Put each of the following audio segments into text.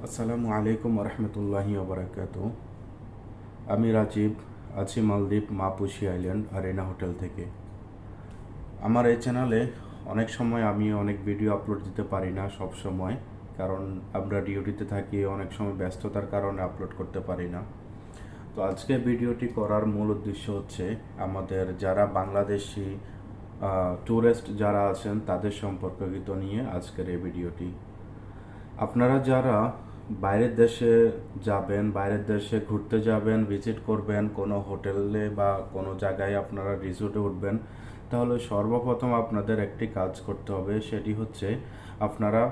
আসসালামু আলাইকুম রহমতুল্লাহি ওবরাকাতু। আমি রাজীব, আছি মালদ্বীপ মাপুসি আইল্যান্ড আরেনা হোটেল থেকে। আমার এই চ্যানেলে অনেক সময় আমি অনেক ভিডিও আপলোড দিতে পারি না সব সময়, কারণ আমরা ডিউটিতে থাকি, অনেক সময় ব্যস্ততার কারণে আপলোড করতে পারি না। তো আজকে ভিডিওটি করার মূল উদ্দেশ্য হচ্ছে আমাদের যারা বাংলাদেশি ট্যুরিস্ট যারা আছেন তাদের সম্পর্কিত নিয়ে আজকের এই ভিডিওটি। আপনারা যারা বাইরের দেশে যাবেন, বাইরের দেশে ঘুরতে যাবেন, ভিজিট করবেন, কোনো হোটেলে বা কোনো জায়গায় আপনারা রিসোর্টে উঠবেন, তাহলে সর্বপ্রথম আপনাদের একটি কাজ করতে হবে। সেটি হচ্ছে আপনারা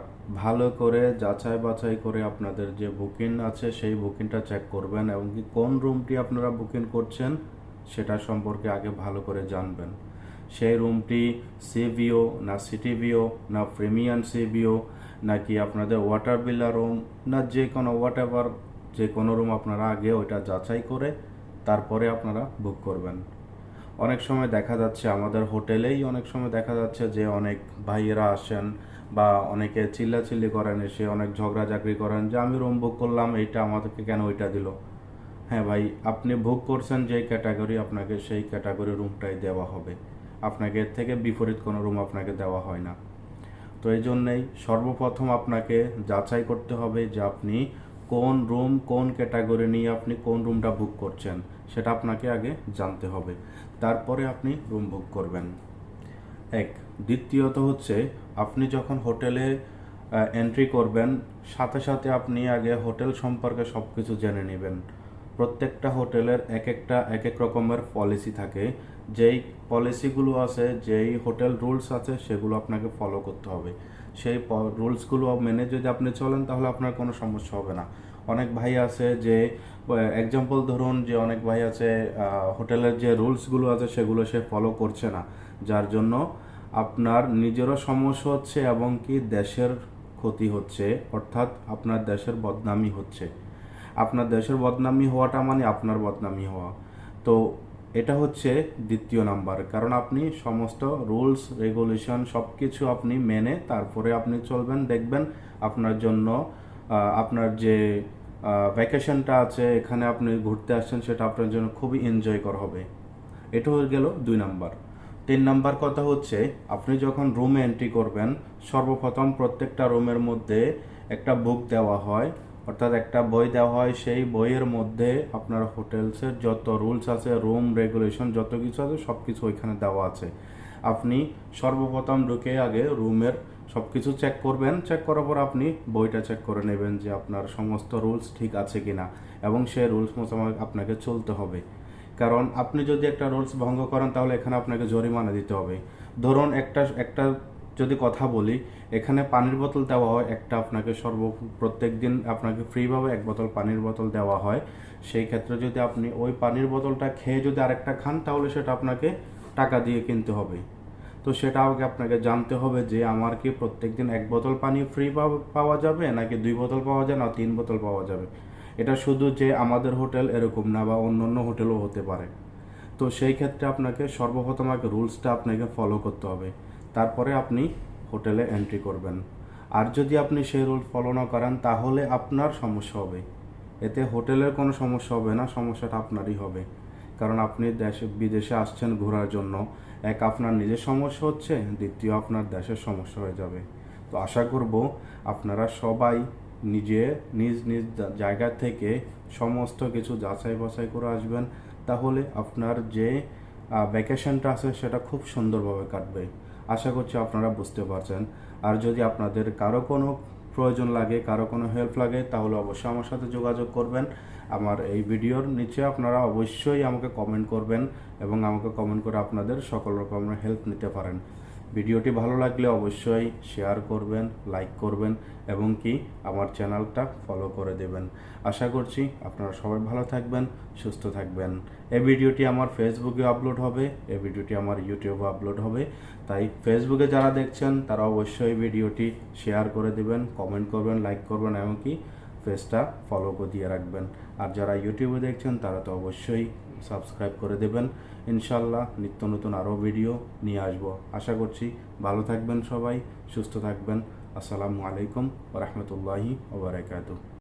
ভালো করে যাচাই বাছাই করে আপনাদের যে বুকিং আছে সেই বুকিংটা চেক করবেন, এবং কি কোন রুমটি আপনারা বুকিং করছেন সেটা সম্পর্কে আগে ভালো করে জানবেন। সেই রুমটি সি ভিও না সিটি ভিও না প্রিমিয়াম সি ভিও নাকি আপনাদের ওয়াটার ভিলা রুম না যে কোনো হোয়াট এভার, যে কোনো রুম আপনারা আগে ওইটা যাচাই করে তারপরে আপনারা বুক করবেন। অনেক সময় দেখা যাচ্ছে আমাদের হোটেলেই অনেক সময় দেখা যাচ্ছে যে অনেক ভাইয়েরা আসেন বা অনেকে চিল্লাচিল্লি করেন, এসে অনেক ঝগড়াঝাকড়ি করেন যে আমি রুম বুক করলাম, এইটা আমাদেরকে কেন ওইটা দিল। হ্যাঁ ভাই, আপনি বুক করছেন যেই ক্যাটাগরি, আপনাকে সেই ক্যাটাগরি রুমটাই দেওয়া হবে। আপনাকে এর থেকে বিপরীত কোনো রুম আপনাকে দেওয়া হয় না। তো এই জন্যেই সর্বপ্রথম আপনাকে যাচাই করতে হবে যে আপনি কোন রুম, কোন ক্যাটাগরি নিয়ে আপনি কোন রুমটা বুক করছেন সেটা আপনাকে আগে জানতে হবে, তারপরে আপনি রুম বুক করবেন। এক, দ্বিতীয়ত হচ্ছে আপনি যখন হোটেলে এন্ট্রি করবেন, সাথে সাথে আপনি আগে হোটেল সম্পর্কে সব কিছু জেনে নেবেন। প্রত্যেকটা হোটেলের এক এক রকমের পলিসি থাকে। যেই পলিসিগুলো আছে, যেই হোটেল রুলস আছে, সেগুলো আপনাকে ফলো করতে হবে। সেই রুলসগুলো মেনে যদি আপনি চলেন তাহলে আপনার কোনো সমস্যা হবে না। অনেক ভাই আছে যে, এক্সাম্পল ধরুন যে অনেক ভাই আছে হোটেলের যে রুলসগুলো আছে সেগুলো সে ফলো করছে না, যার জন্য আপনার নিজেরও সমস্যা হচ্ছে এবং কি দেশের ক্ষতি হচ্ছে, অর্থাৎ আপনার দেশের বদনামি হচ্ছে। আপনার দেশের বদনামি হওয়াটা মানে আপনার বদনামি হওয়া। তো এটা হচ্ছে দ্বিতীয় নাম্বার, কারণ আপনি সমস্ত রুলস রেগুলেশন সব কিছু আপনি মেনে তারপরে আপনি চলবেন। দেখবেন আপনার জন্য আপনার যে ভ্যাকেশনটা আছে, এখানে আপনি ঘুরতে আসছেন, সেটা আপনার জন্য খুবই এনজয়কর হবে। এটা হয়ে গেল 2 নাম্বার। 3 নাম্বার কথা হচ্ছে আপনি যখন রুমে এন্ট্রি করবেন, সর্বপ্রথম প্রত্যেকটা রুমের মধ্যে একটা বুক দেওয়া হয়, অর্থাৎ একটা বই দেওয়া হয়। সেই বইয়ের মধ্যে আপনার হোটেলসের যত রুলস আছে, রুম রেগুলেশন যত কিছু আছে, সব কিছু ওইখানে দেওয়া আছে। আপনি সর্বপ্রথম ঢুকে আগে রুমের সব কিছু চেক করবেন। চেক করার পর আপনি বইটা চেক করে নেবেন যে আপনার সমস্ত রুলস ঠিক আছে কিনা, এবং সেই রুলস মোতাবেক আপনাকে চলতে হবে। কারণ আপনি যদি একটা রুলস ভঙ্গ করেন তাহলে এখানে আপনাকে জরিমানা দিতে হবে। ধরুন একটা একটা যদি কথা বলি, এখানে পানির বোতল দেওয়া হয় একটা, আপনাকে প্রত্যেক দিন আপনাকে ফ্রিভাবে 1 বোতল পানির বোতল দেওয়া হয়। সেই ক্ষেত্রে যদি আপনি ওই পানির বোতলটা খেয়ে যদি আরেকটা খান তাহলে সেটা আপনাকে টাকা দিয়ে কিনতে হবে। তো সেটা আগে আপনাকে জানতে হবে যে আমার কি প্রত্যেক দিন 1 বোতল পানি ফ্রি পাওয়া যাবে, নাকি 2 বোতল পাওয়া যায়, না 3 বোতল পাওয়া যাবে। এটা শুধু যে আমাদের হোটেল এরকম না, বা অন্য অন্য হোটেলও হতে পারে। তো সেই ক্ষেত্রে আপনাকে সর্বপ্রথম আগে রুলসটা আপনাকে ফলো করতে হবে, তারপরে আপনি হোটেলে এন্ট্রি করবেন। আর যদি আপনি সেই রুল ফলো না করেন তাহলে আপনার সমস্যা হবে। এতে হোটেলের কোনো সমস্যা হবে না, সমস্যাটা আপনারই হবে। কারণ আপনি বিদেশে আসছেন ঘোরার জন্য, এক আপনার নিজের সমস্যা হচ্ছে, দ্বিতীয় আপনার দেশের সমস্যা হয়ে যাবে। তো আশা করব আপনারা সবাই নিজ নিজ জায়গা থেকে সমস্ত কিছু যাচাই বাছাই করে আসবেন, তাহলে আপনার যে ভ্যাকেশনটা আছে সেটা খুব সুন্দরভাবে কাটবে। আশা করছি আপনারা বুঝতে পারছেন। আর যদি আপনাদের কারো কোনো প্রয়োজন লাগে, কারো কোনো হেল্প লাগে, তাহলে অবশ্যই আমার সাথে যোগাযোগ করবেন। আমার এই ভিডিওর নিচে আপনারা অবশ্যই আমাকে কমেন্ট করবেন, এবং আমাকে কমেন্ট করে আপনাদের সকল রকমের হেল্প নিতে পারেন। ভিডিওটি ভালো লাগলে অবশ্যই শেয়ার করবেন, লাইক করবেন, এবং কি আমার চ্যানেলটা ফলো করে দেবেন। আশা করছি আপনারা সবাই ভালো থাকবেন, সুস্থ থাকবেন। এই ভিডিওটি আমার ফেসবুকে আপলোড হবে, এই ভিডিওটি আমার ইউটিউবে আপলোড হবে। তাই ফেসবুকে যারা দেখছেন তারা অবশ্যই ভিডিওটি শেয়ার করে দেবেন, কমেন্ট করবেন, লাইক করবেন, এমনকি পেজটা ফলো করে দিয়ে রাখবেন। আর যারা ইউটিউবে দেখছেন তারা তো অবশ্যই সাবস্ক্রাইব করে দেবেন। ইনশাল্লাহ নিত্য নতুন আরও ভিডিও নিয়ে আসবো। আশা করছি ভালো থাকবেন সবাই, সুস্থ থাকবেন। আসসালামু আলাইকুম ওয়া রাহমাতুল্লাহি ওয়া বারাকাতুহু।